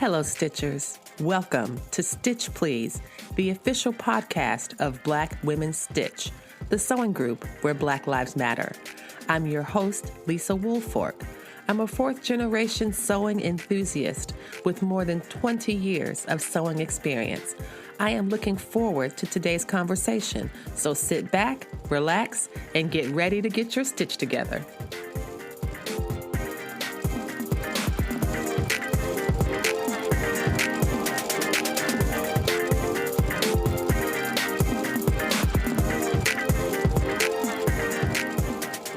Hello, Stitchers. Welcome to Stitch Please, the official podcast of Black Women Stitch, the sewing group where Black Lives Matter. I'm your host, Lisa Woolfork. I'm a fourth-generation sewing enthusiast with more than 20 years of sewing experience. I am looking forward to today's conversation, so sit back, relax, and get ready to get your stitch together.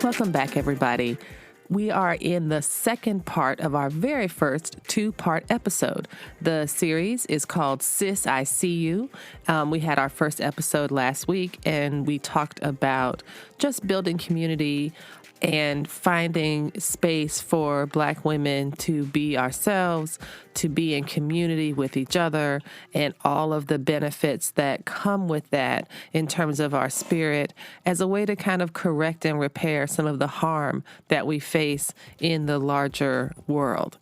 Welcome back, everybody. We are in the second part of our very first two-part episode. The series is called Sis, I See You. We had our first episode last week, and we talked about just building community and finding space for Black women to be ourselves, to be in community with each other, and all of the benefits that come with that in terms of our spirit as a way to kind of correct and repair some of the harm that we face in the larger world.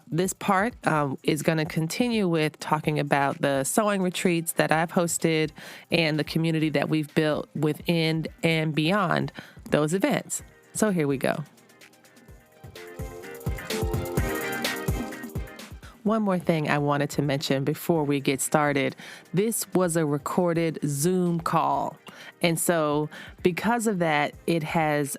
This part is going to continue with talking about the sewing retreats that I've hosted and the community that we've built within and beyond those events. So here we go. One more thing I wanted to mention before we get started. This was a recorded Zoom call. And so because of that, it has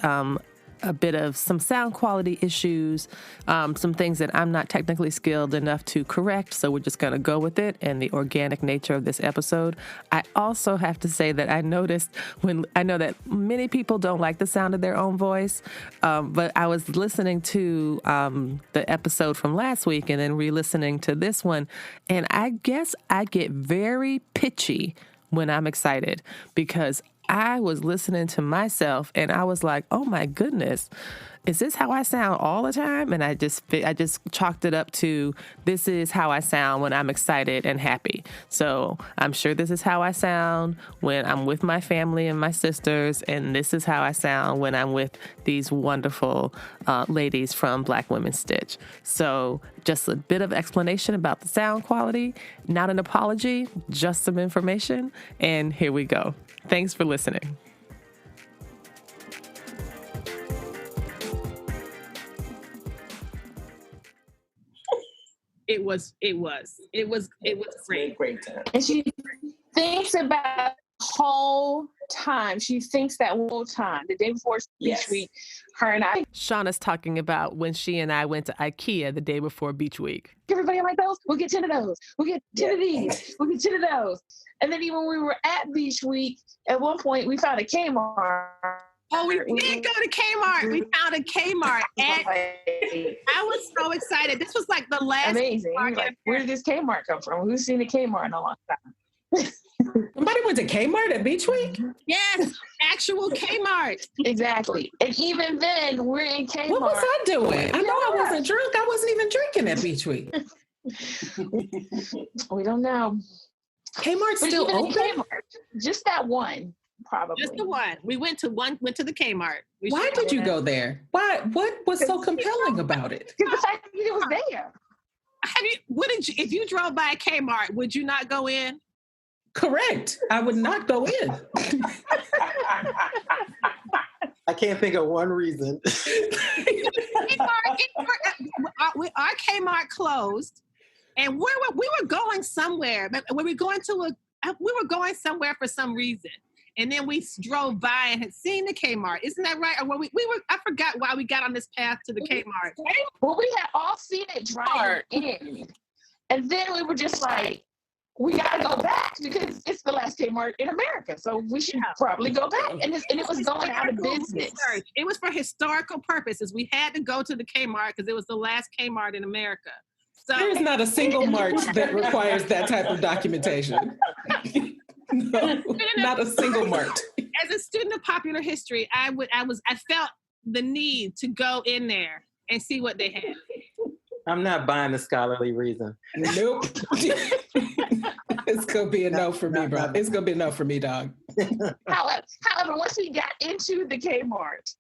a bit of some sound quality issues, some things that I'm not technically skilled enough to correct. So we're just going to go with it and the organic nature of this episode. I also have to say that I noticed I know that many people don't like the sound of their own voice, but I was listening to the episode from last week and then re-listening to this one. And I guess I get very pitchy when I'm excited because I was listening to myself and I was like, oh my goodness, is this how I sound all the time? And I just chalked it up to this is how I sound when I'm excited and happy. So I'm sure this is how I sound when I'm with my family and my sisters. And this is how I sound when I'm with these wonderful ladies from Black Women Stitch. So just a bit of explanation about the sound quality, not an apology, just some information. And here we go. Thanks for listening. It was great. Great time. And she thinks about the whole time. She thinks that whole time. The day before Beach Week, her and I. Shauna's talking about when she and I went to IKEA the day before Beach Week. Everybody like those? We'll get 10 of those. We'll get 10 of these. We'll get 10 of those. And then even when we were at Beach Week, at one point we found a Kmart. Oh, we did go to Kmart. We found a Kmart. And I was so excited. This was like the last. Amazing. Like, where did this Kmart come from? Who's seen a Kmart in a long time? Somebody went to Kmart at Beach Week? Yes, actual Kmart. Exactly. And even then, we're in Kmart. What was I doing? I know I wasn't drunk. I wasn't even drinking at Beach Week. We don't know. Kmart's still open? Kmart, just that one. Probably. Just the one. We went to the Kmart. Why did you go there? Why? What was so compelling about it? Because the fact that it was there. If you drove by a Kmart, would you not go in? Correct. I would not go in. I can't think of one reason. Our Kmart closed, and we were going somewhere. We were going somewhere for some reason. And then we drove by and had seen the Kmart. Isn't that right? Or I forgot why we got on this path to the Kmart. Well, we had all seen it driving in. And then we were just like, we got to go back because it's the last Kmart in America. So we should probably go back. And it was going out of business. It was for historical purposes. We had to go to the Kmart because it was the last Kmart in America. So there's not a single mart that requires that type of documentation. No, not a single mart. As a student of popular history, I felt the need to go in there and see what they had. I'm not buying the scholarly reason. Nope. It's gonna be a no for me, bro. It's gonna be a no for me, dog. However, once we got into the Kmart,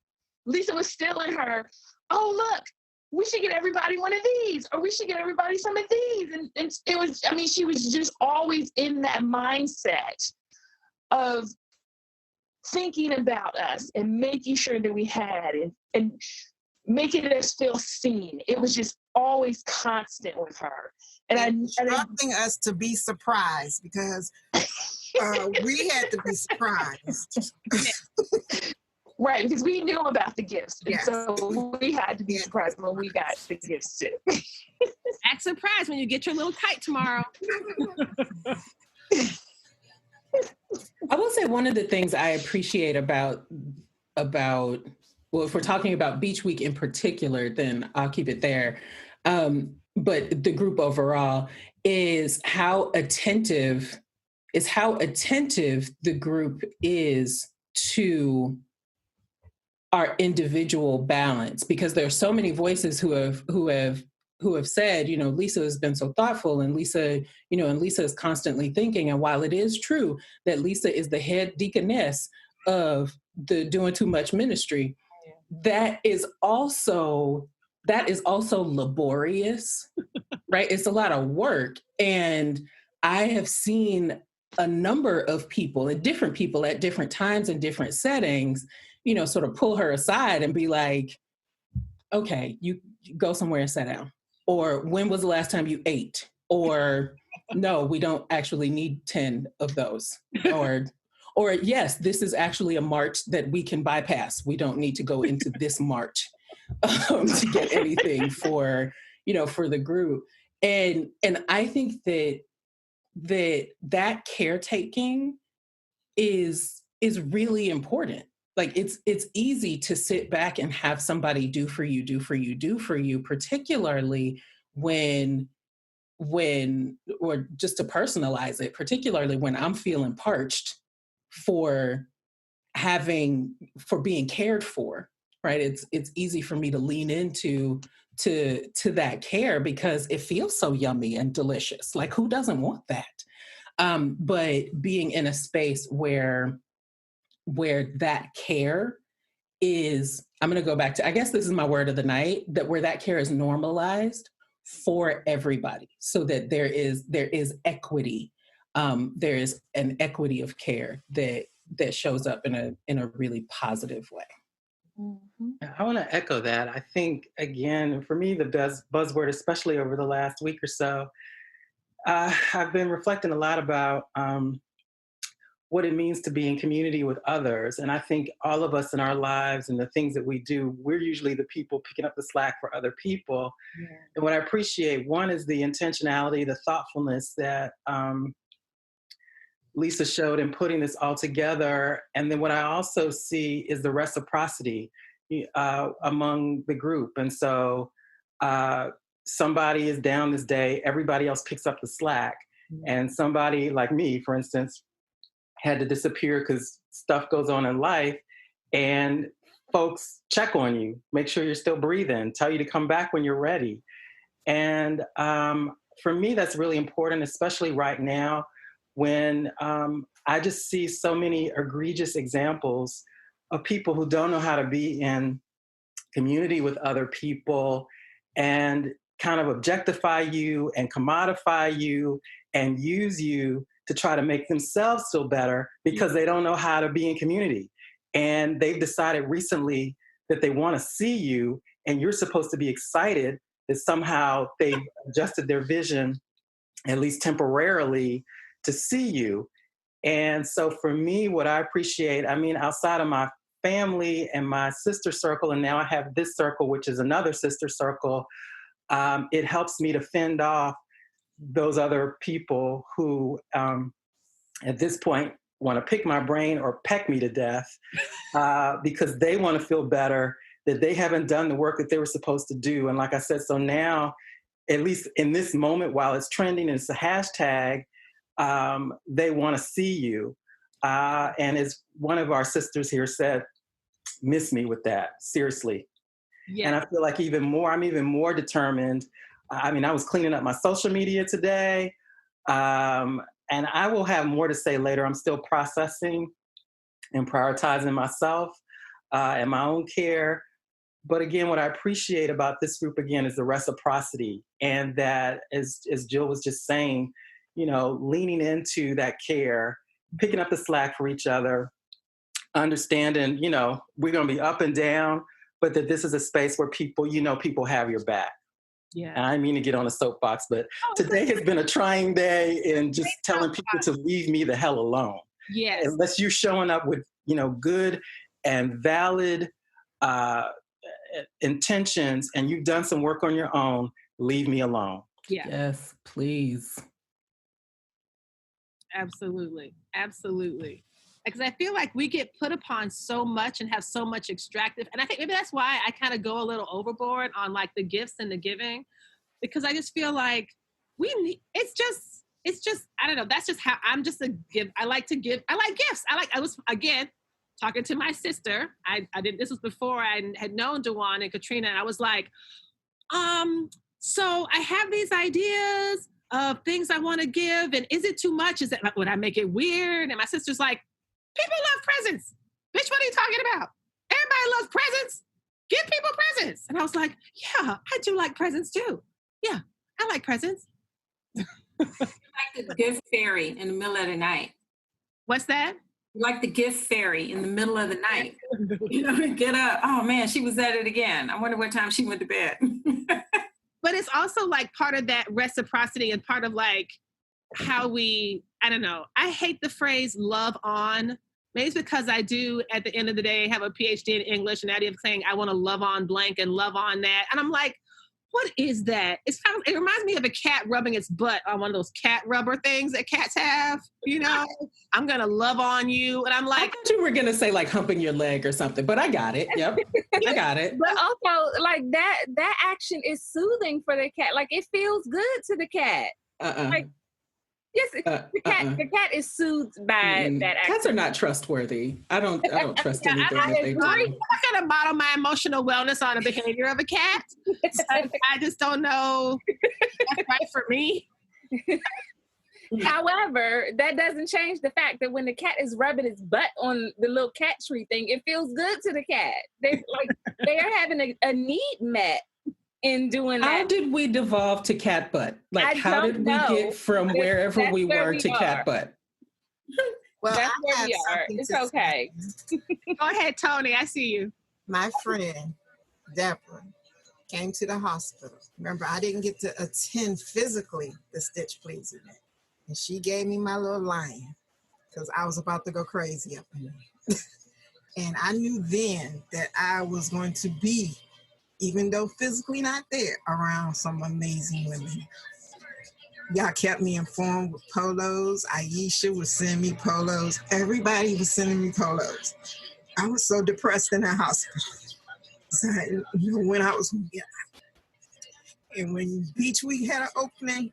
Lisa was still in her, oh look, we should get everybody one of these, or we should get everybody some of these. And it was, I mean, she was just always in that mindset of thinking about us and making sure that we had and making us feel seen. It was just always constant with her. And instructing us to be surprised, because we had to be surprised. Right, because we knew about the gifts. And Yes. so we had to be surprised when we got the gifts too. Act surprised when you get your little kite tomorrow. I will say one of the things I appreciate about well, if we're talking about Beach Week in particular, then I'll keep it there. But the group overall is how attentive the group is to our individual balance, because there are so many voices who have said, you know, Lisa has been so thoughtful, and Lisa is constantly thinking. And while it is true that Lisa is the head deaconess of the Doing Too Much ministry, that is also laborious, right? It's a lot of work. And I have seen a number of people at different times and different settings, you know, sort of pull her aside and be like, okay, you go somewhere and sit down. Or when was the last time you ate? Or no, we don't actually need 10 of those. Or yes, this is actually a march that we can bypass. We don't need to go into this march to get anything for the group. And I think that caretaking is really important. Like it's easy to sit back and have somebody do for you, particularly when, or just to personalize it, particularly when I'm feeling parched for being cared for, right? It's easy for me to lean into that care because it feels so yummy and delicious. Like, who doesn't want that? But being in a space where that care is, I'm going to go back to, I guess this is my word of the night, that where that care is normalized for everybody, so that there is equity. There is an equity of care that shows up in a really positive way. Mm-hmm. I want to echo that. I think, again, for me, the best buzzword, especially over the last week or so, I've been reflecting a lot about what it means to be in community with others. And I think all of us in our lives and the things that we do, we're usually the people picking up the slack for other people. Yeah. And what I appreciate, one, is the intentionality, the thoughtfulness that Lisa showed in putting this all together. And then what I also see is the reciprocity among the group. And so somebody is down this day, everybody else picks up the slack. Mm-hmm. And somebody like me, for instance, had to disappear because stuff goes on in life, and folks check on you, make sure you're still breathing, tell you to come back when you're ready. And for me, that's really important, especially right now when I just see so many egregious examples of people who don't know how to be in community with other people and kind of objectify you and commodify you and use you to try to make themselves feel better because they don't know how to be in community. And they've decided recently that they want to see you, and you're supposed to be excited that somehow they've adjusted their vision, at least temporarily, to see you. And so for me, what I appreciate, I mean, outside of my family and my sister circle, and now I have this circle, which is another sister circle, it helps me to fend off those other people who, at this point, want to pick my brain or peck me to death because they want to feel better, that they haven't done the work that they were supposed to do. And like I said, so now, at least in this moment, while it's trending and it's a hashtag, they want to see you. And as one of our sisters here said, miss me with that, seriously. Yeah. And I feel like I'm even more determined. I mean, I was cleaning up my social media today, and I will have more to say later. I'm still processing and prioritizing myself and my own care. But again, what I appreciate about this group again is the reciprocity, and that, as Jill was just saying, leaning into that care, picking up the slack for each other, understanding, we're going to be up and down, but that this is a space where people have your back. Yeah. And I didn't mean to get on a soapbox, but today has been a trying day, and just telling people to leave me the hell alone. Yes. Unless you're showing up with, good and valid intentions, and you've done some work on your own, leave me alone. Yeah. Yes, please. Absolutely. Because I feel like we get put upon so much and have so much extractive. And I think maybe that's why I kind of go a little overboard on like the gifts and the giving, because I just feel like it's just, I don't know. That's just how I'm just a give. I like to give. I like gifts. I was, again, talking to my sister. This was before I had known DeWahn and Katrina. And I was like, so I have these ideas of things I want to give. And is it too much? Would I make it weird? And my sister's like, people love presents. Bitch, what are you talking about? Everybody loves presents. Give people presents. And I was like, yeah, I do like presents too. Yeah, I like presents. Like the gift fairy in the middle of the night. What's that? Like the gift fairy in the middle of the night. Get up. Oh man, she was at it again. I wonder what time she went to bed. But it's also like part of that reciprocity and part of like how we, I don't know. I hate the phrase love on. Maybe it's because I do, at the end of the day, have a PhD in English, and the idea of saying I want to love on blank and love on that. And I'm like, what is that? It reminds me of a cat rubbing its butt on one of those cat rubber things that cats have. I'm going to love on you. And I'm like, I thought you were going to say like humping your leg or something, but I got it. Yep. I got it. But also like that action is soothing for the cat. Like it feels good to the cat. Like, yes, the cat is soothed by that action. Cats are not trustworthy. I don't trust anything that they do. I'm not going to model my emotional wellness on the behavior of a cat. I just don't know that's right for me. However, that doesn't change the fact that when the cat is rubbing its butt on the little cat tree thing, it feels good to the cat. They are having a need met in doing that. How did we devolve to cat butt? Like, how did we get from wherever we were to cat butt? Well, that's where we are. It's okay. Go ahead, Toni. I see you. My friend, Deborah, came to the hospital. Remember, I didn't get to attend physically the Stitch Please event. And she gave me my little lion because I was about to go crazy up in there. And I knew then that I was going to be, even though physically not there, around some amazing women. Y'all kept me informed with polos. Ayesha was sending me polos. Everybody was sending me polos. I was so depressed in that hospital. So when I was, and when Beach Week had an opening,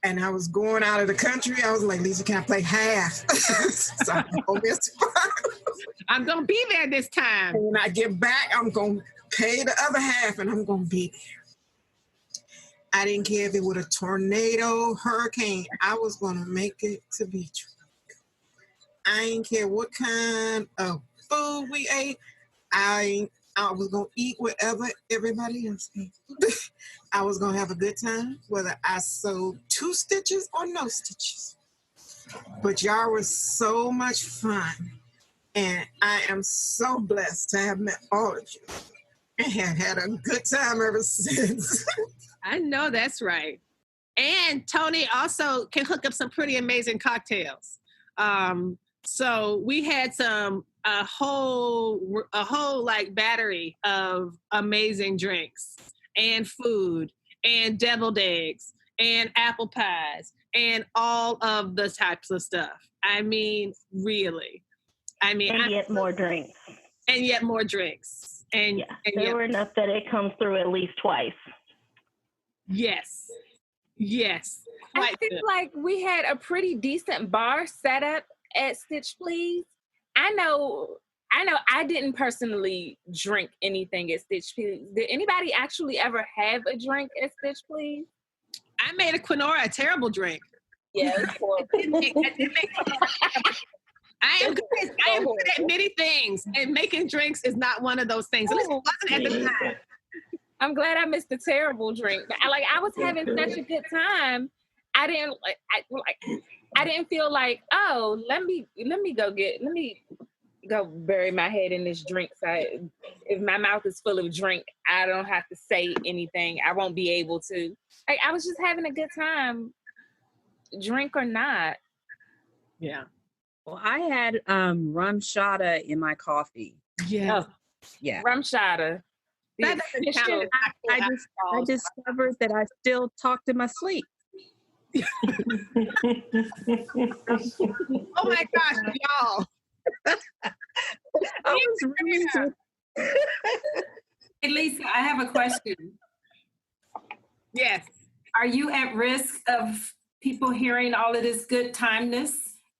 and I was going out of the country, I was like, Lisa, can I play half? So I'm going to be there this time. And when I get back, I'm going to pay the other half, and I'm going to be there. I didn't care if it was a tornado, hurricane. I was going to make it to Beach Week. I didn't care what kind of food we ate. I was going to eat whatever everybody else ate. I was going to have a good time, whether I sewed 2 stitches or no stitches. But y'all were so much fun. And I am so blessed to have met all of you and have had a good time ever since. I know that's right. And Toni also can hook up some pretty amazing cocktails. So we had a whole like battery of amazing drinks and food and deviled eggs and apple pies and all of the types of stuff. I mean, really. And yet more drinks. And yet more drinks. And there were enough that it comes through at least twice. Yes. I feel like we had a pretty decent bar set up at Stitch Please. I know I didn't personally drink anything at Stitch Please. Did anybody actually ever have a drink at Stitch Please? I made a Queenora a terrible drink. Yeah. I am good at many things, and making drinks is not one of those things. At least it wasn't at the time. I'm glad I missed the terrible drink. But I was having such a good time. I didn't feel like, oh, let me go bury my head in this drink. So if my mouth is full of drink, I don't have to say anything. I won't be able to. I was just having a good time, drink or not. Yeah. Well, I had rum shada in my coffee. Yeah. Yeah. Rum shada. That doesn't count. I discovered that I still talked in my sleep. Oh my gosh, y'all. Lisa, I have a question. Yes. Are you at risk of people hearing all of this good timeness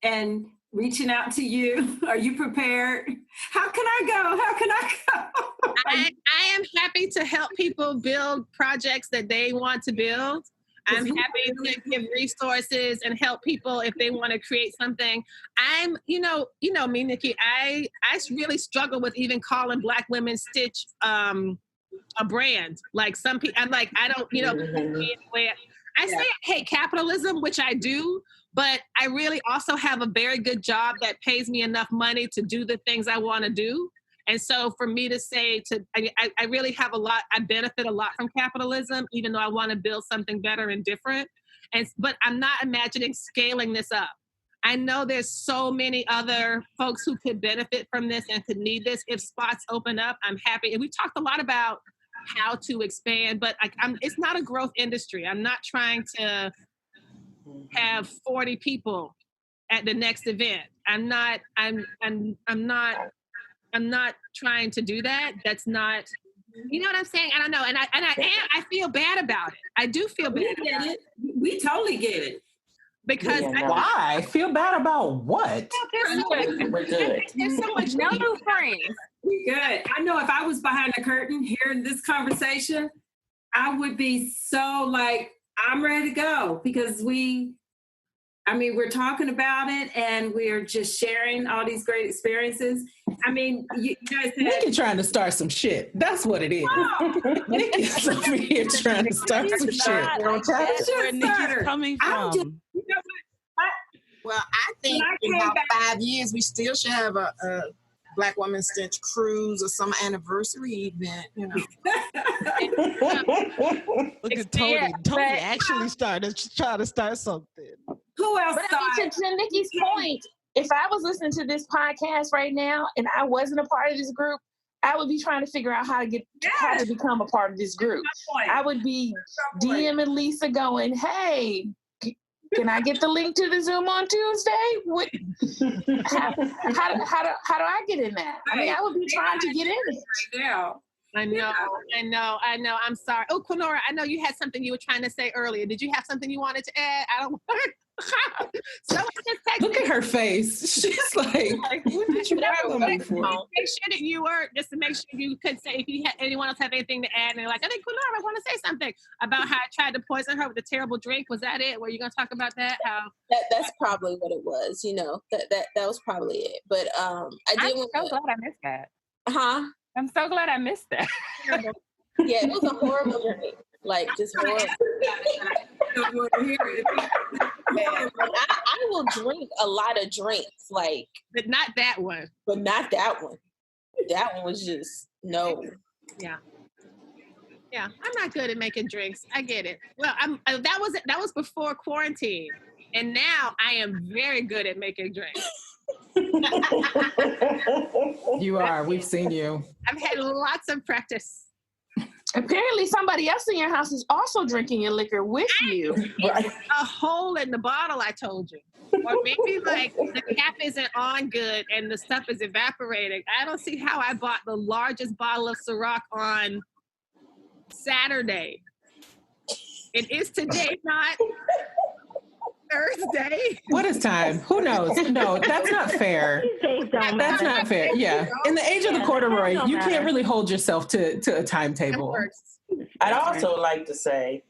and reaching out to you? Are you prepared? How can I go? How can I go? I am happy to help people build projects that they want to build. I'm happy to give resources and help people if they want to create something. I'm, you know me, Nikki, I really struggle with even calling Black women stitch a brand. Like some people, I'm like, I don't, I say I hate capitalism, which I do, but I really also have a very good job that pays me enough money to do the things I want to do. And so for me to say I really have I benefit a lot from capitalism, even though I want to build something better and different. But I'm not imagining scaling this up. I know there's so many other folks who could benefit from this and could need this. If spots open up, I'm happy. And we talked a lot about how to expand, but it's not a growth industry. I'm not trying to have 40 people at the next event. I'm not trying to do that. That's not, you know what I'm saying? I don't know. And I feel bad about it. I do feel bad about it. We totally get it. Because why? Feel bad about what? We're good. There's so much new friends. We good. I know if I was behind the curtain hearing this conversation, I would be so like, I'm ready to go because we're talking about it and we're just sharing all these great experiences. I mean, you guys had... Nikki trying to start some shit. That's what it is. Oh. Nikki's over here trying to start some shit. That's where Nikki's coming from. Well, I think in about 5 years, we still should have a Black Woman Stitch cruise or some anniversary event, Look at Toni. Toni actually trying to start something. Who else? But to Nikki's point, if I was listening to this podcast right now and I wasn't a part of this group, I would be trying to figure out how to become a part of this group. I would be DMing Lisa going, hey, can I get the link to the Zoom on Tuesday? How do I get in that? I mean, I would be trying to get in it. Right now. I know. I'm sorry. Oh, Queenora, I know you had something you were trying to say earlier. Did you have something you wanted to add? I don't. Look at her face. She's like, what did you have me for? Make sure that you were, just to make sure you could say, if anyone else have anything to add, and they're like, I think Queenora, I want to say something about how I tried to poison her with a terrible drink. Was that it? Were you going to talk about that? How that's probably what it was. That was probably it. But I'm so glad I missed that. Huh? I'm so glad I missed that. Yeah, it was a horrible drink. Like, just horrible. I will drink a lot of drinks, like, but not that one. That one was just no. Yeah, I'm not good at making drinks. I get it. Well, that was before quarantine, and now I am very good at making drinks. You are. We've seen you. I've had lots of practice. Apparently somebody else in your house is also drinking your liquor with you. Right. A hole in the bottle, I told you. Or maybe like the cap isn't on good and the stuff is evaporating. I don't see how I bought the largest bottle of Ciroc on Saturday. It is today not Thursday. What is time? Who knows? No, that's not fair. That's not fair. Yeah. In the age of the corduroy, you can't really hold yourself to a timetable. I'd also like to say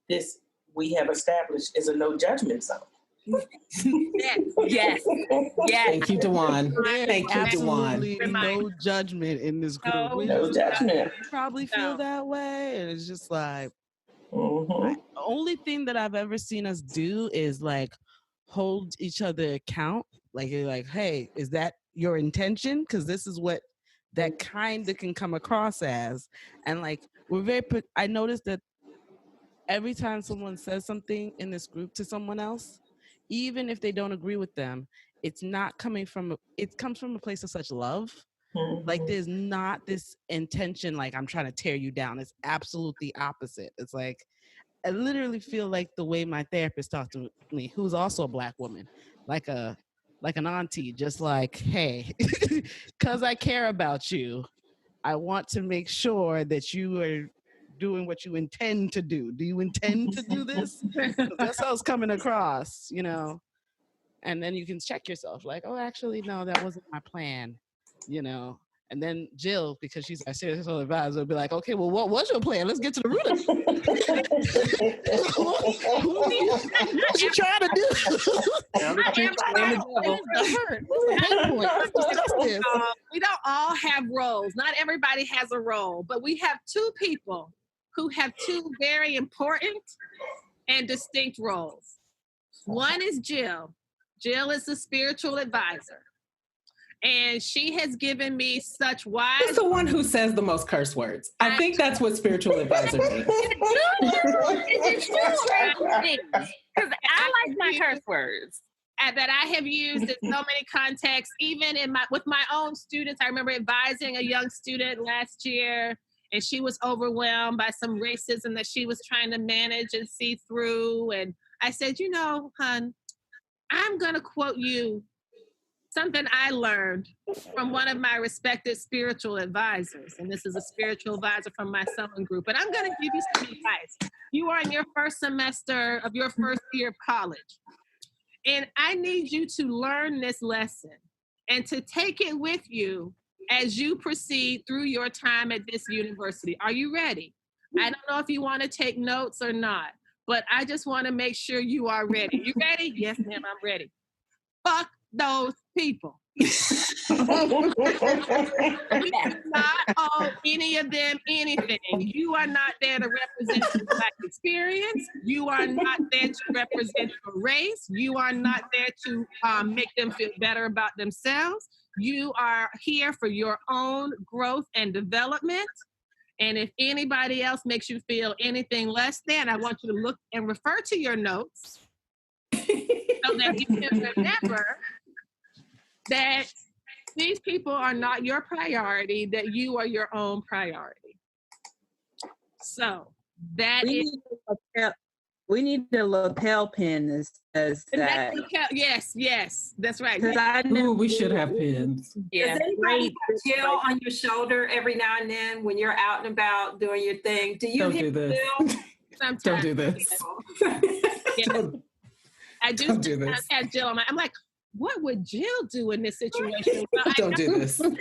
this we have established is a no judgment zone. Yes. Thank you, DeWahn. Thank you, Absolutely DeWahn. no judgment in this group. No judgment. You probably feel that way, and it's just like Mm-hmm. the only thing that I've ever seen us do is like hold each other account. Like you're like, hey, is that your intention? Because this is what that kind of can come across as. And like I noticed that every time someone says something in this group to someone else, even if they don't agree with them, it comes from a place of such love. Mm-hmm. Like there's not this intention like I'm trying to tear you down. It's absolutely opposite. It's like I literally feel like the way my therapist talked to me, who's also a Black woman, like an auntie, just like, hey, because I care about you, I want to make sure that you are doing what you intend to do. Do you intend to do this? That's how it's coming across, you know? And then you can check yourself like, oh, actually, no, that wasn't my plan, you know? And then Jill, because she's our spiritual advisor, will be like, okay, well, what was your plan? Let's get to the root of it. What you trying to do? We don't all have roles. Not everybody has a role, but we have two people who have two very important and distinct roles. One is Jill. Jill is the spiritual advisor. And she has given me such wise... She's the one who says the most curse words. I think that's what spiritual advisor means. It's true. Because I like my curse words. That I have used in so many contexts, even with my own students. I remember advising a young student last year, and she was overwhelmed by some racism that she was trying to manage and see through. And I said, you know, hon, I'm going to quote you something I learned from one of my respected spiritual advisors. And this is a spiritual advisor from my sewing group. And I'm going to give you some advice. You are in your first semester of your first year of college. And I need you to learn this lesson and to take it with you as you proceed through your time at this university. Are you ready? I don't know if you want to take notes or not, but I just want to make sure you are ready. You ready? Yes, ma'am, I'm ready. Fuck those people. You do not owe any of them anything. You are not there to represent the Black experience. You are not there to represent your race. You are not there to make them feel better about themselves. You are here for your own growth and development. And if anybody else makes you feel anything less than, I want you to look and refer to your notes so that you can remember that these people are not your priority, that you are your own priority. So that we need a lapel pin that says that. Yes, that's right. We should have pins. Yeah. Does anybody have Jill on your shoulder every now and then when you're out and about doing your thing? Do you Don't do this. Sometimes. Don't do this. I do sometimes have Jill on I'm like, what would Jill do in this situation? Don't do this. And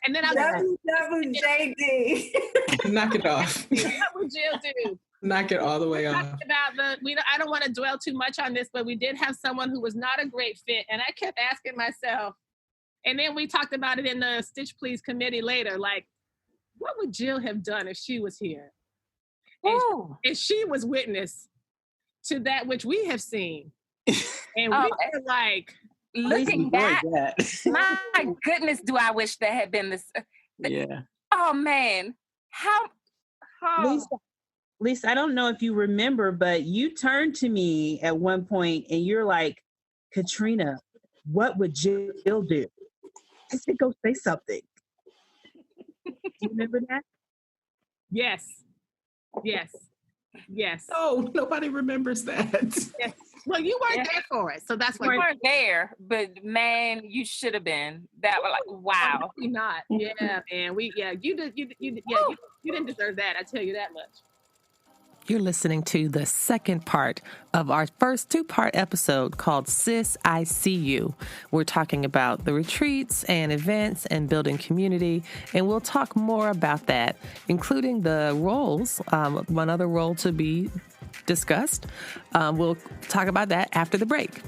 then I'm WWJD. Knock it off. What would Jill do? Knock it all the way off. I don't want to dwell too much on this, but we did have someone who was not a great fit. And I kept asking myself, and then we talked about it in the Stitch Please committee later, like, what would Jill have done if she was here? And she was witness to that which we have seen. And we were like, looking back, my goodness, do I wish there had been this. Yeah. Oh, man. Lisa, I don't know if you remember, but you turned to me at one point and you're like, Katrina, what would Jill do? I said, go say something. Do you remember that? Yes. Oh, nobody remembers that. Yes. Well, you weren't there for it, so that's why you weren't there. But man, you should have been. That was like, wow. You're not. Yeah, man. You didn't deserve that. I tell you that much. You're listening to the second part of our first two-part episode called Sis, I See You. We're talking about the retreats and events and building community, and we'll talk more about that, including the roles. One other role to be discussed. We'll talk about that after the break.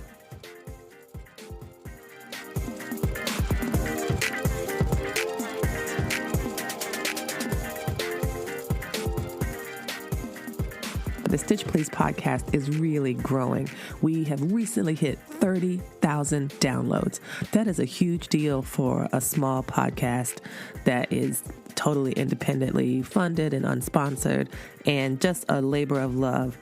The Stitch Please podcast is really growing. We have recently hit 30,000 downloads. That is a huge deal for a small podcast that is totally independently funded and unsponsored and just a labor of love.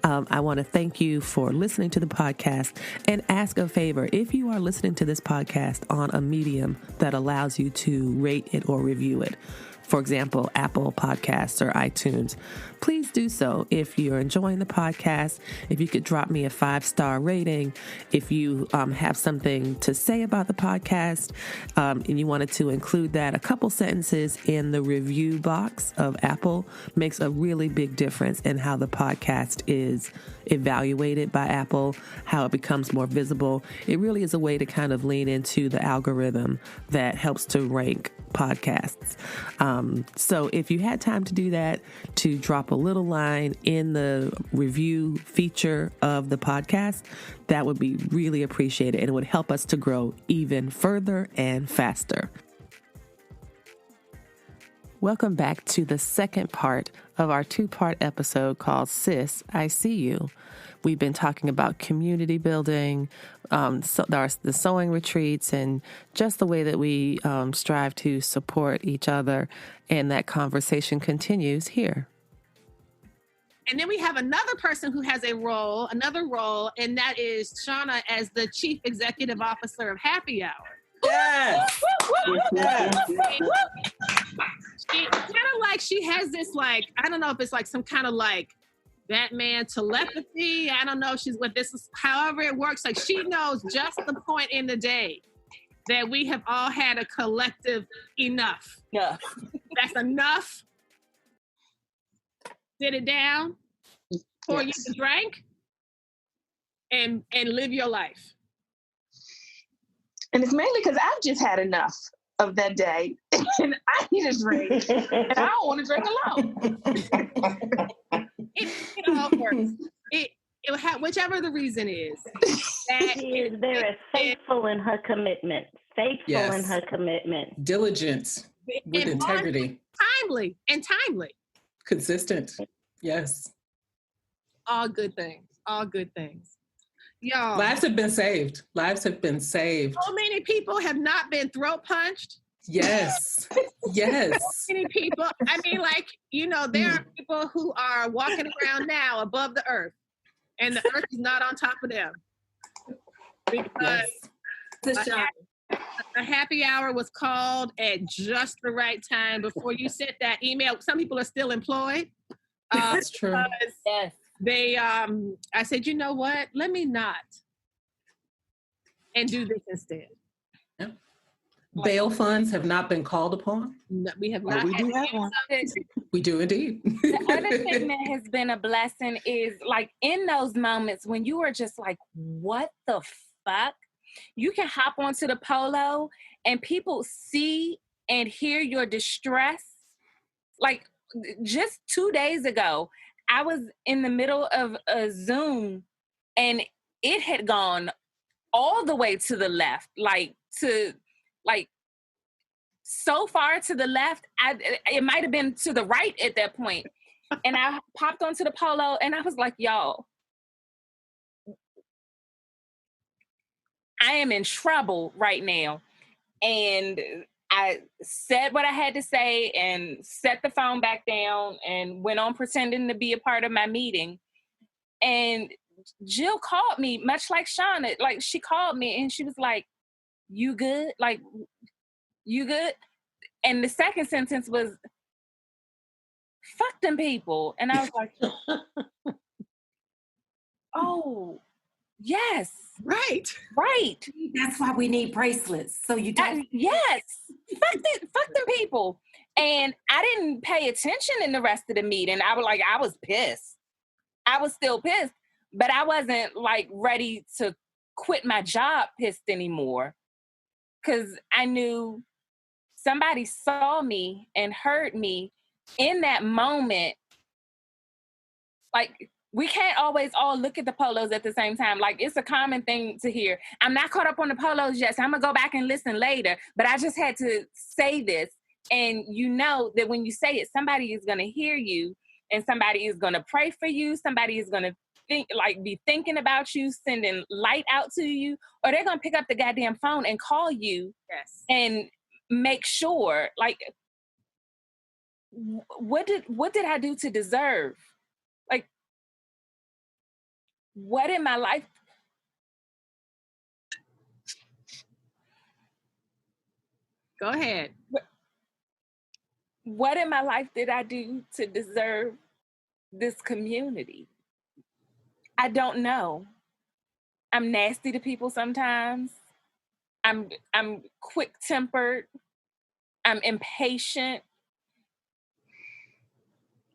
I want to thank you for listening to the podcast and ask a favor. If you are listening to this podcast on a medium that allows you to rate it or review it, for example, Apple Podcasts or iTunes, please do so. If you're enjoying the podcast, if you could drop me a 5-star rating, if you have something to say about the podcast, and you wanted to include that, a couple sentences in the review box of Apple makes a really big difference in how the podcast is evaluated by Apple, how it becomes more visible. It really is a way to kind of lean into the algorithm that helps to rank podcasts. So if you had time to do that, to drop a little line in the review feature of the podcast, that would be really appreciated, and it would help us to grow even further and faster. Welcome back to the second part of our 2-part episode called Sis, I See You. We've been talking about community building, the sewing retreats, and just the way that we strive to support each other. And that conversation continues here. And then we have another person who has another role, and that is Shana as the Chief Executive Officer of Happy Hour. Yes. Yes. She kind of like, she has this like, I don't know if it's like some kind of like Batman telepathy. I don't know if she's what this is, however it works. Like she knows just the point in the day that we have all had a collective enough. Yeah. That's enough. Sit it down, pour you the drink, and live your life. And it's mainly because I've just had enough of that day, and I need a drink, and I don't want to drink alone. It all works. It'll have whichever the reason is. She is very faithful in her commitment. Faithful in her commitment. Diligent with integrity. Timely. Consistent. Yes. All good things. All good things. Y'all. Lives have been saved. Lives have been saved. So many people have not been throat punched. Yes. Yes. So many people. I mean, like, there are people who are walking around now above the earth, and the earth is not on top of them. Because a happy hour was called at just the right time before you sent that email. Some people are still employed. That's true. Yes. They, I said, you know what? Let me not. And do this instead. Yep. Bail funds have not been called upon. No, we have not. We do have one. We do indeed. The other thing that has been a blessing is like in those moments when you are just like, what the fuck? You can hop onto the Polo and people see and hear your distress. Like just 2 days ago, I was in the middle of a Zoom and it had gone all the way to the left, so far to the left, it might have been to the right at that point. And I popped onto the Polo and I was like, y'all, I am in trouble right now. And I said what I had to say and set the phone back down and went on pretending to be a part of my meeting. And Jill called me, much like Shana, like she called me and she was like, you good? Like, you good? And the second sentence was, fuck them people. And I was like, oh, yes. Right. That's why we need bracelets. So you don't. Yes. Fuck them people. And I didn't pay attention in the rest of the meeting. I was pissed. I was still pissed, but I wasn't like ready to quit my job pissed anymore. Cause I knew somebody saw me and heard me in that moment. Like we can't always all look at the polos at the same time. Like, it's a common thing to hear. I'm not caught up on the polos yet, so I'm going to go back and listen later. But I just had to say this. And you know that when you say it, somebody is going to hear you, and somebody is going to pray for you. Somebody is going to be thinking about you, sending light out to you, or they're going to pick up the goddamn phone and call you. Yes. And make sure, like, what did I do to deserve? Like, what in my life? Go ahead. What in my life did I do to deserve this community? I don't know. I'm nasty to people sometimes. I'm quick-tempered. I'm impatient.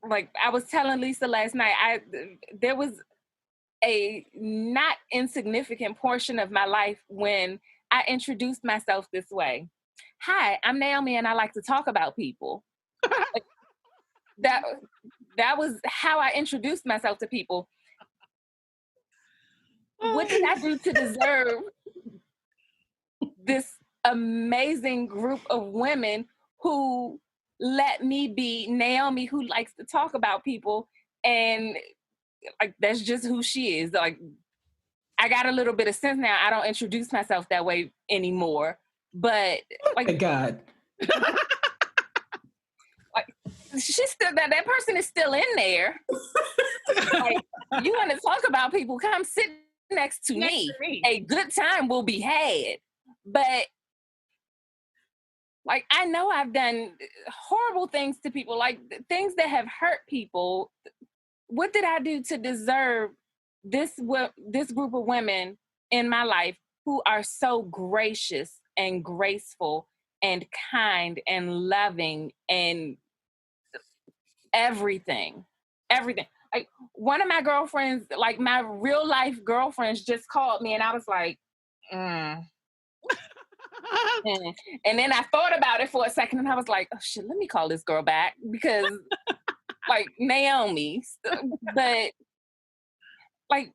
Like I was telling Lisa last night, there was a not insignificant portion of my life when I introduced myself this way. Hi, I'm Naomi and I like to talk about people. Like, that was how I introduced myself to people. What did I do to deserve this amazing group of women who let me be Naomi, who likes to talk about people, and like that's just who she is. Like, I got a little bit of sense now. I don't introduce myself that way anymore. But like, oh God, like she's still that person is still in there. Like, you want to talk about people? Come sit next to me. A good time will be had. But like, I know I've done horrible things to people, like things that have hurt people. What did I do to deserve this group of women in my life who are so gracious and graceful and kind and loving and everything? Like, one of my girlfriends, like my real life girlfriends, just called me and I was like, And then I thought about it for a second and I was like, oh shit, let me call this girl back because like Naomi, but like,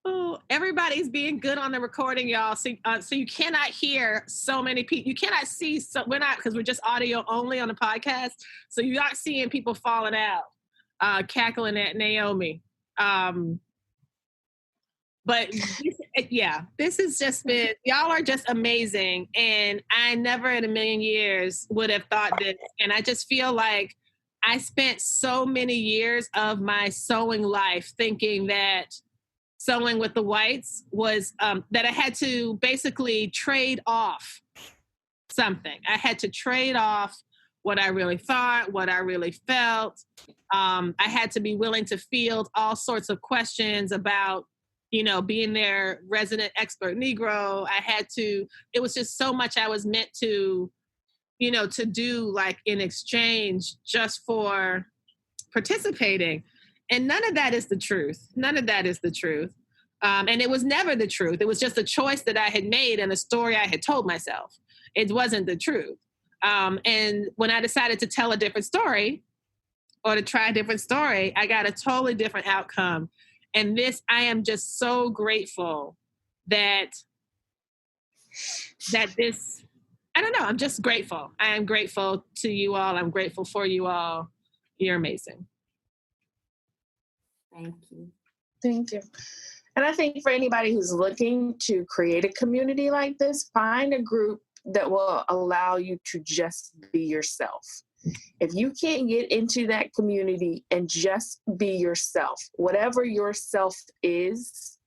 oh, everybody's being good on the recording, y'all. So you cannot hear so many people. You cannot see. So we're not, because we're just audio only on the podcast. So you're not seeing people falling out, cackling at Naomi. But this has just been, y'all are just amazing. And I never in a million years would have thought this. And I just feel like I spent so many years of my sewing life thinking that sewing with the whites was, that I had to basically trade off something. I had to trade off what I really thought, what I really felt. I had to be willing to field all sorts of questions about, being their resident expert Negro. It was just so much I was meant to, to do like in exchange just for participating. And none of that is the truth. None of that is the truth. And it was never the truth. It was just a choice that I had made and a story I had told myself. It wasn't the truth. And when I decided to tell a different story or to try a different story, I got a totally different outcome. And I am just so grateful that this, I don't know, I'm just grateful. I am grateful to you all. I'm grateful for you all. You're amazing. Thank you. Thank you. And I think for anybody who's looking to create a community like this, find a group that will allow you to just be yourself. If you can't get into that community and just be yourself, whatever yourself is,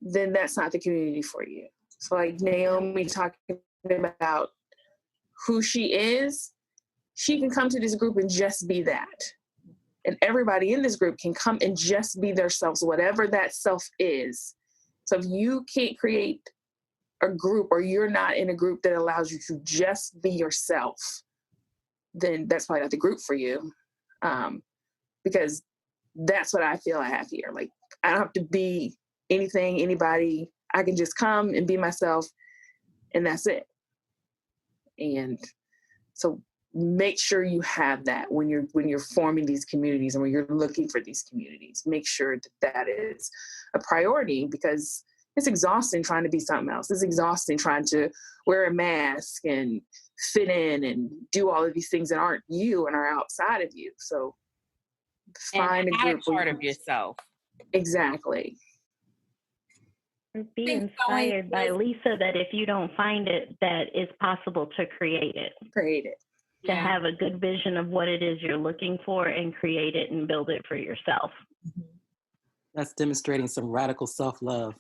then that's not the community for you. So like Naomi talking about who she is, she can come to this group and just be that. And everybody in this group can come and just be themselves, whatever that self is. So if you can't create a group or you're not in a group that allows you to just be yourself, then that's probably not the group for you. Because that's what I feel I have here. Like, I don't have to be anything, anybody. I can just come and be myself, and that's it. And so make sure you have that when you're forming these communities and when you're looking for these communities. Make sure that is a priority, because it's exhausting trying to be something else. It's exhausting trying to wear a mask and fit in and do all of these things that aren't you and are outside of you. So find a group part of yourself. Exactly. Be inspired by Lisa that if you don't find it, that it's possible to create it. To have a good vision of what it is you're looking for and create it and build it for yourself. That's demonstrating some radical self-love.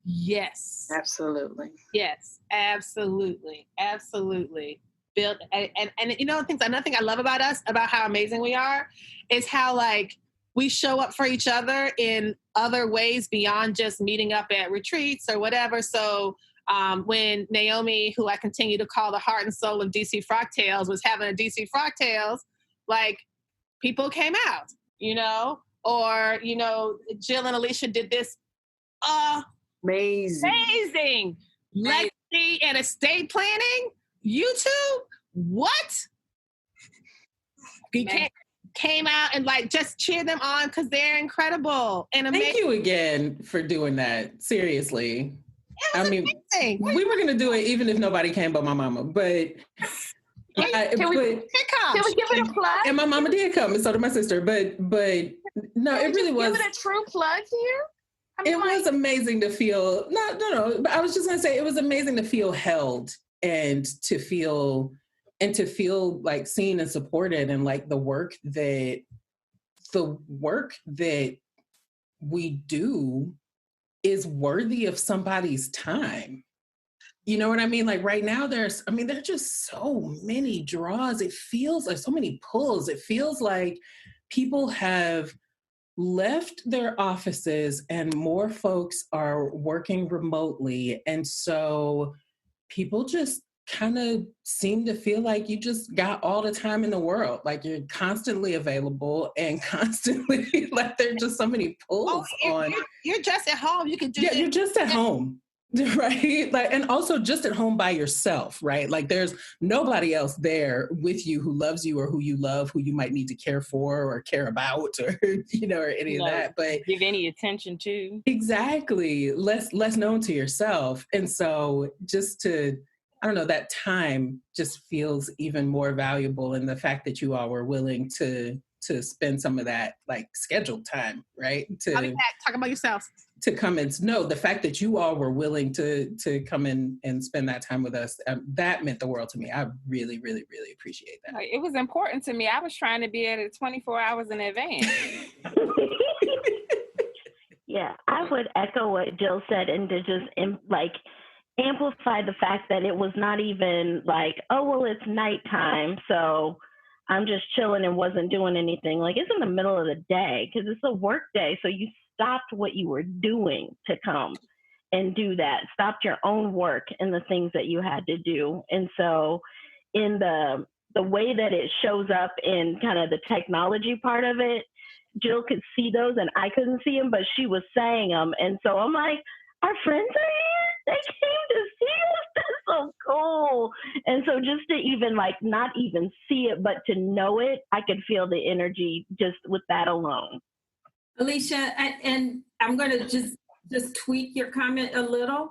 Yes. Absolutely. Yes, absolutely. Absolutely. Build and you know another thing I love about us, about how amazing we are, is how like we show up for each other in other ways beyond just meeting up at retreats or whatever. So when Naomi, who I continue to call the heart and soul of DC Frogtails, was having a DC Frogtails, like people came out, you know, or, you know, Jill and Allysia did this amazing legacy and estate planning. YouTube, what? You came out and like just cheer them on because they're incredible and amazing. Thank you again for doing that. Seriously. I mean, amazing. We were gonna do it even if nobody came but my mama. But can we give it a plug? And my mama did come, and so did my sister. But no, it really was. Give it a true plug here. It was amazing to feel. No. But I was just gonna say it was amazing to feel held and to feel like seen and supported, and like the work that we do is worthy of somebody's time. You know what I mean? Like right now there are just so many draws. It feels like so many pulls. It feels like people have left their offices and more folks are working remotely. And so people just kind of seem to feel like you just got all the time in the world. Like you're constantly available and constantly like there are just so many pulls on. You're just at home. You can do you're just at home. Right? Like, and also just at home by yourself, right? Like there's nobody else there with you who loves you or who you love, who you might need to care for or care about or, you know, or any of that. But give any attention to. Exactly. Less known to yourself. And so just to, I don't know, that time just feels even more valuable in the fact that you all were willing to spend some of that like scheduled time, right? Talk about yourself. To come and the fact that you all were willing to come in and spend that time with us, that meant the world to me. I really, really, really appreciate that. It was important to me. I was trying to be at it 24 hours in advance. Yeah, I would echo what Jill said and to just amplify the fact that it was not even like, oh, well, it's nighttime, so I'm just chilling and wasn't doing anything. Like it's in the middle of the day because it's a work day. So you stopped what you were doing to come and do that, stopped your own work and the things that you had to do. And so in the way that it shows up in kind of the technology part of it, Jill could see those and I couldn't see them, but she was saying them. And so I'm like, our friends are here. They came to see us. That's so cool. And so just to even like not even see it, but to know it, I could feel the energy just with that alone. Allysia, and I'm going to just tweak your comment a little.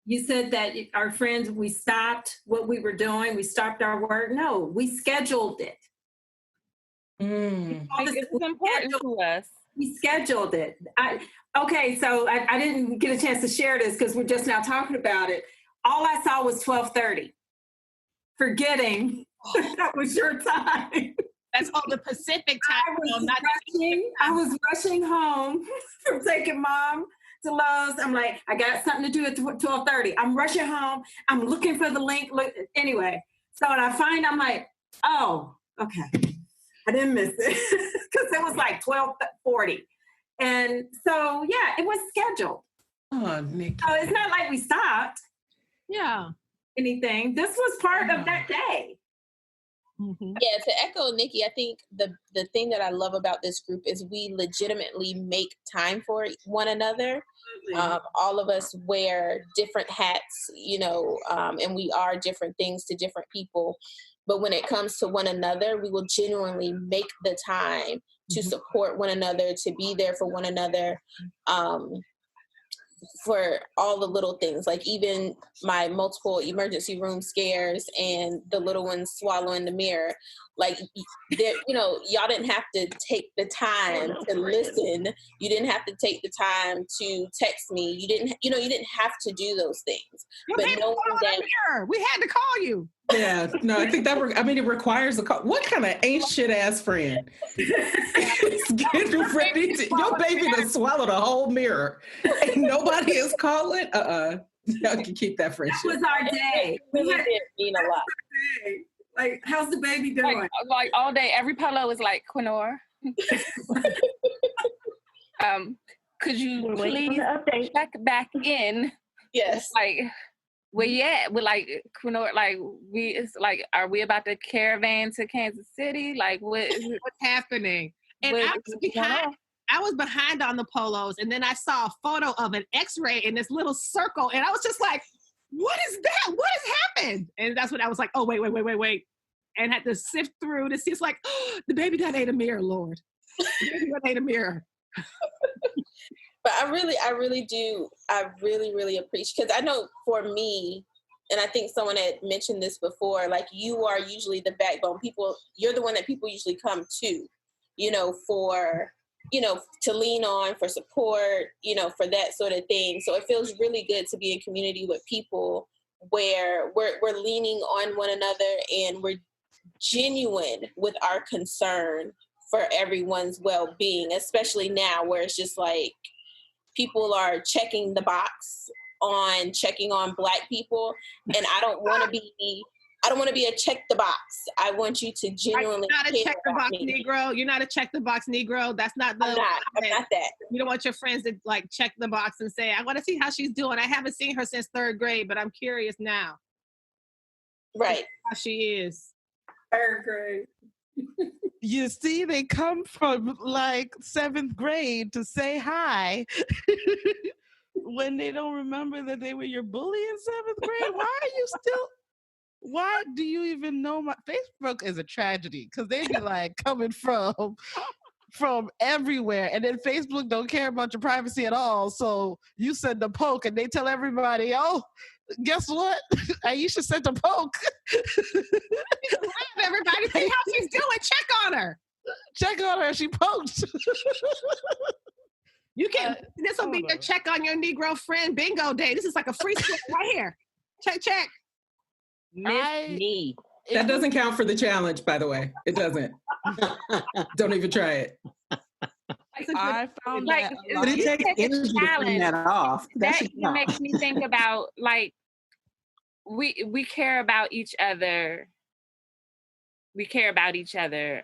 You said that our friends, we stopped what we were doing. We stopped our work. No, we scheduled it. It was important to us. We scheduled it. Okay, so I didn't get a chance to share this because we're just now talking about it. All I saw was 12:30, forgetting that was your time. That's on the Pacific time. I was rushing home from taking Mom to Lowe's. I'm like, I got something to do at 12:30. I'm rushing home. I'm looking for the link. Anyway, so when I find, I'm like, oh, okay. I didn't miss it because it was like 12:40. And so, yeah, it was scheduled. Oh, Nikki. So it's not like we stopped. Yeah. Anything. This was part of that day. Mm-hmm. Yeah, to echo Nikki, I think the thing that I love about this group is we legitimately make time for one another. All of us wear different hats, you know, and we are different things to different people. But when it comes to one another, we will genuinely make the time to support one another, to be there for one another, for all the little things, like even my multiple emergency room scares and the little ones swallowing the mirror. Like, y'all didn't have to take the time to listen. You didn't have to take the time to text me. You didn't have to do those things. But knowing that we had to call you. Yeah, no, I think it requires a call. What kind of ain't shit ass friend? Getting ready to, your baby to swallow the whole mirror and nobody is calling? Y'all can keep that friendship. That was our day. Really did mean a lot. Like, how's the baby doing? Like all day, every polo is like, Queenora. Could you please check back in? Yes. Like, where you at? We're like, Queenora, like, it's like, are we about to caravan to Kansas City? Like, what's happening? And I was behind on the polos, and then I saw a photo of an X-ray in this little circle, and I was just like, what is that? What has happened? And that's when I was like, oh, wait. And had to sift through to see. It's like, oh, the baby done ate a mirror, Lord. The baby done ate a mirror. But I really do appreciate, because I know for me, and I think someone had mentioned this before, like, you are usually the backbone. You're the one that people usually come to, to lean on, for support, for that sort of thing. So it feels really good to be in community with people where we're leaning on one another and we're genuine with our concern for everyone's well-being, especially now where it's just like people are checking the box on checking on Black people, and I don't want to be a check the box. I want you to genuinely. You're not a check the box Negro. You're not a check the box Negro. That's not the. I'm not that. You don't want your friends to like check the box and say, "I want to see how she's doing. I haven't seen her since 3rd grade, but I'm curious now." Right. How she is. 3rd grade. You see, they come from like 7th grade to say hi when they don't remember that they were your bully in 7th grade. Why do you even know Facebook is a tragedy, because they be like coming from everywhere, and then Facebook don't care about your privacy at all. So you send a poke and they tell everybody, oh, guess what? Ayesha sent a poke. Everybody see how she's doing. Check on her. Check on her. She poked. You can. This will be your check on your Negro friend bingo day. This is like a free spin right here. Check. Me. That doesn't count for the challenge, by the way. It doesn't. Don't even try it. I found like, that. But it takes energy to turn that off. That makes me think about, like, we care about each other. We care about each other.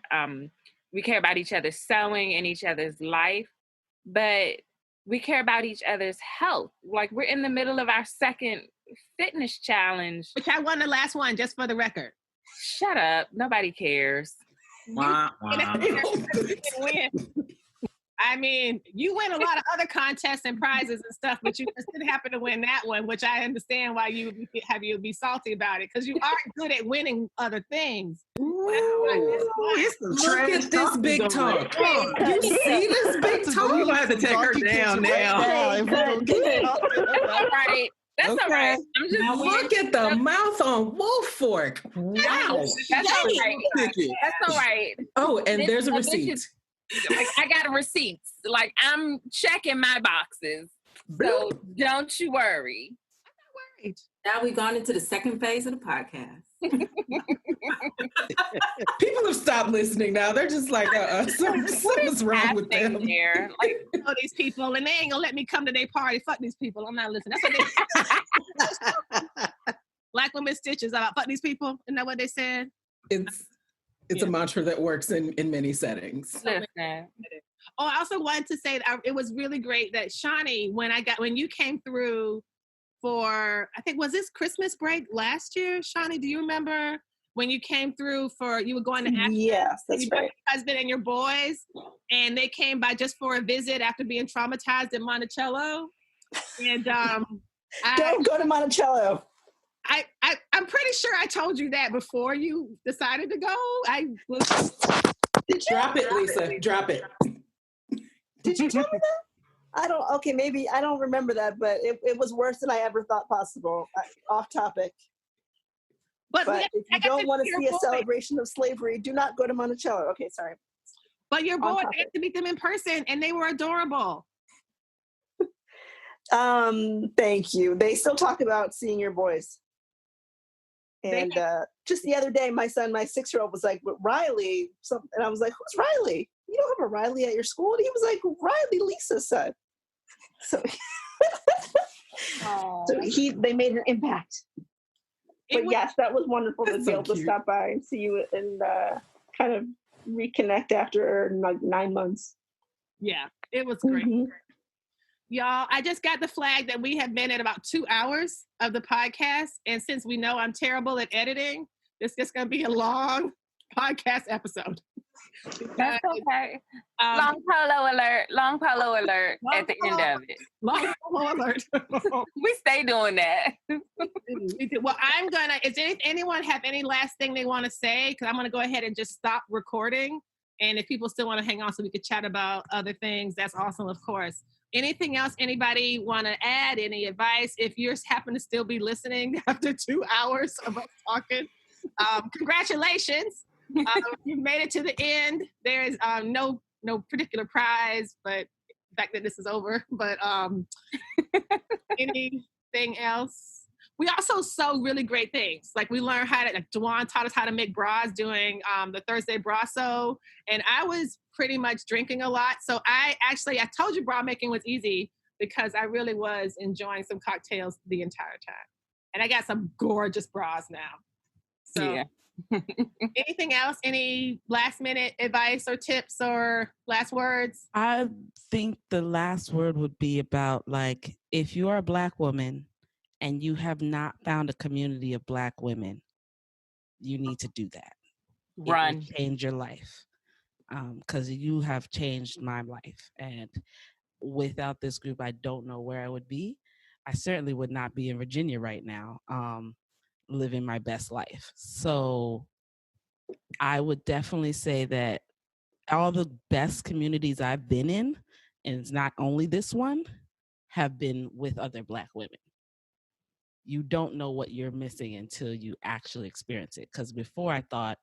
We care about each other's sewing and each other's life, but we care about each other's health. Like, we're in the middle of our 2nd fitness challenge. Which I won the last one, just for the record. Shut up. Nobody cares. Wah. I mean, you win a lot of other contests and prizes and stuff, but you just didn't happen to win that one, which I understand why you would be salty about it, because you are good at winning other things. Look at this big talk. You see this big talk? You're going to have to take her down now. All right. That's all right. I'm just look at the mouth on Wolf Fork. Wow. That's all right. That's all right. Oh, and there's a receipt. Like, I got a receipt. Like, I'm checking my boxes. So don't you worry. I'm not worried. Now we've gone into the 2nd phase of the podcast. People have stopped listening now. They're just like, something's wrong with them. Here? Like, these people, and they ain't gonna let me come to their party. Fuck these people. I'm not listening. That's what they Black women stitches about fuck these people. Isn't that what they said? It's a mantra that works in many settings. Oh, I also wanted to say that it was really great that Shani, when you came through for, I think, was this Christmas break last year? Shani, do you remember when you came through you were going to Africa? Yes, that's right. Your husband and your boys, and they came by just for a visit after being traumatized in Monticello. And don't go to Monticello. I'm pretty sure I told you that before you decided to go. Drop it, Lisa. Drop it. Did you tell me that? Okay, maybe I don't remember that, but it was worse than I ever thought possible. Off topic. But if you don't want to see a celebration of slavery, do not go to Monticello. Okay, sorry. But your boys, I got to meet them in person, and they were adorable. Thank you. They still talk about seeing your boys. And just the other day, my 6-year-old was like, Riley, and I was like, who's Riley? You don't have a Riley at your school? And he was like, Riley, Lisa's son. So, they made an impact. But yes, that was wonderful to be able to stop by and see you and kind of reconnect after like 9 months. Yeah, it was great. Mm-hmm. Y'all, I just got the flag that we have been at about 2 hours of the podcast. And since we know I'm terrible at editing, this is going to be a long podcast episode. That's okay. Long polo alert at the end of it. Long polo alert. We stay doing that. Well, is anyone have any last thing they want to say? Because I'm going to go ahead and just stop recording. And if people still want to hang on so we could chat about other things, that's awesome, of course. Anything else anybody want to add? Any advice? If you happen to still be listening after 2 hours of us talking, congratulations. You made it to the end. There is no particular prize, but the fact that this is over. But anything else? We also sew really great things. Like we learned DeWahn taught us how to make bras doing the Thursday bra sew. And I was pretty much drinking a lot. So I told you bra making was easy because I really was enjoying some cocktails the entire time. And I got some gorgeous bras now. So yeah. Anything else? Any last minute advice or tips or last words? I think the last word would be about like, if you are a Black woman and you have not found a community of Black women, you need to do that. Run. It will change your life. Because you have changed my life. And without this group, I don't know where I would be. I certainly would not be in Virginia right now, living my best life. So I would definitely say that all the best communities I've been in, and it's not only this one, have been with other Black women. You don't know what you're missing until you actually experience it. Because before I thought,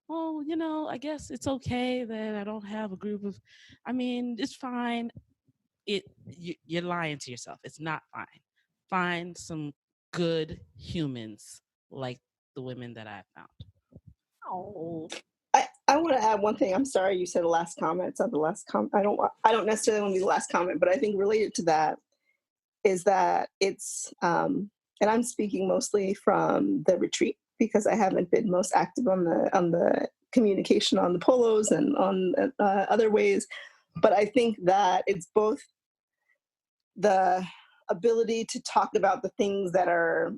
oh, I guess it's okay that I don't have a group of, it's fine. You're lying to yourself. It's not fine. Find some good humans like the women that I found. Oh, I want to add one thing. I'm sorry you said the last comment. It's not the last comment. I don't necessarily want to be the last comment, but I think related to that is that it's, and I'm speaking mostly from the retreat because I haven't been most active on the communication on the polos and on other ways. But I think that it's both the ability to talk about the things that are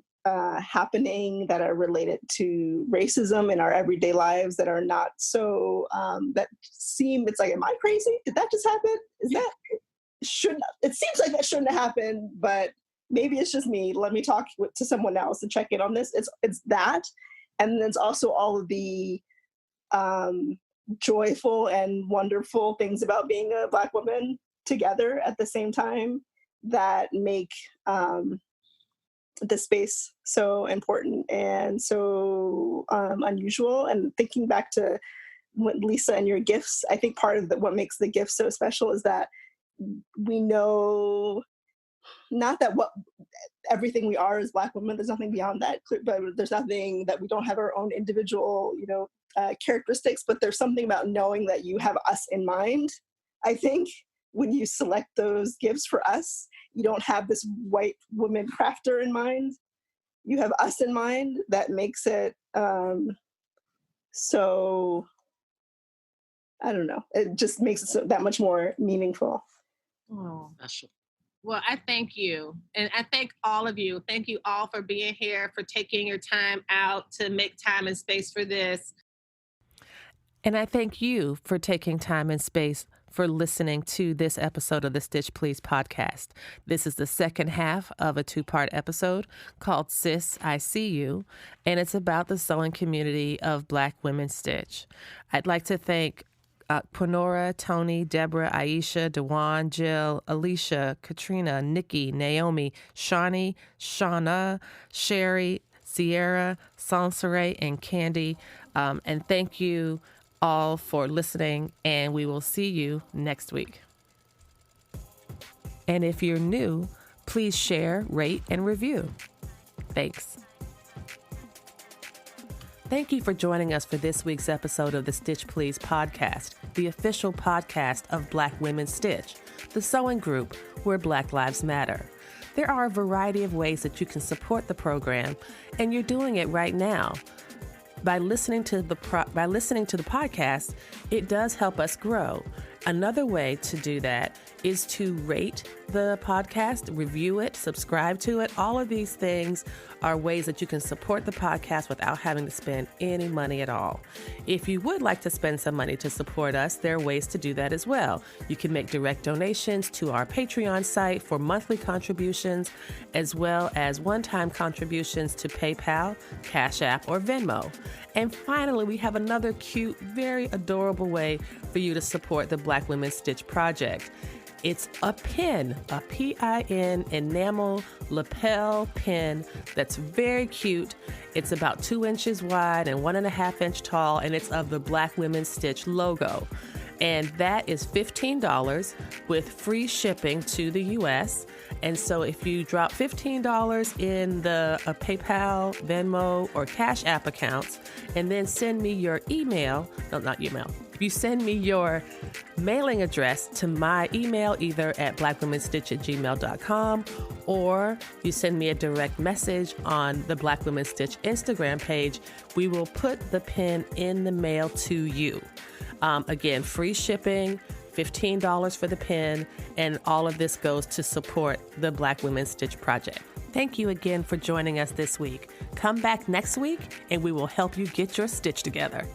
happening that are related to racism in our everyday lives that are not so, it's like, am I crazy? Did that just happen? It seems like that shouldn't have happened, but maybe it's just me. Let me talk to someone else and check in on this. It's that. And then it's also all of the joyful and wonderful things about being a Black woman together at the same time that make the space so important and so unusual. And thinking back to what Lisa and your gifts, I think part of what makes the gift so special is that we know not that everything we are as Black women, there's nothing beyond that, but there's nothing that we don't have our own individual, characteristics, but there's something about knowing that you have us in mind. I think when you select those gifts for us, you don't have this white woman crafter in mind. You have us in mind. That makes it so, I don't know. It just makes it so that much more meaningful. Oh, well, I thank you. And I thank all of you. Thank you all for being here, for taking your time out to make time and space for this. And I thank you for taking time and space for listening to this episode of the Stitch Please podcast. This is the second half of a 2-part episode called Sis, I See You, and it's about the sewing community of Black women stitch. I'd like to thank Queenora, Toni, Deborah, Ayesha, DeWahn, Jill, Allysia, Katrina, Nikki, Naomi, Shani, Shana, Sherri, Sierra, Sone-Seere, and Candy. And thank you all for listening, and we will see you next week. And if you're new, please share, rate, and review. Thanks. Thank you for joining us for this week's episode of the Stitch Please podcast, the official podcast of Black Women Stitch, the sewing group where Black Lives Matter. There are a variety of ways that you can support the program, and you're doing it right now. By listening to the podcast, it does help us grow. Another way to do that is to rate the podcast, review it, subscribe to it. All of these things are ways that you can support the podcast without having to spend any money at all. If you would like to spend some money to support us, there are ways to do that as well. You can make direct donations to our Patreon site for monthly contributions, as well as one-time contributions to PayPal, Cash App, or Venmo. And finally, we have another cute, very adorable way for you to support the Black Women Stitch Project. It's a pin, a PIN enamel lapel pin that's very cute. It's about 2 inches wide and 1.5 inch tall, and it's of the Black Women Stitch logo. And that is $15 with free shipping to the U.S. And so if you drop $15 in the PayPal, Venmo, or Cash App accounts, and then send me your if you send me your mailing address to my email, either at blackwomenstitch@gmail.com, or you send me a direct message on the Black Women Stitch Instagram page, we will put the pin in the mail to you. Again, free shipping, $15 for the pin, and all of this goes to support the Black Women Stitch Project. Thank you again for joining us this week. Come back next week and we will help you get your stitch together.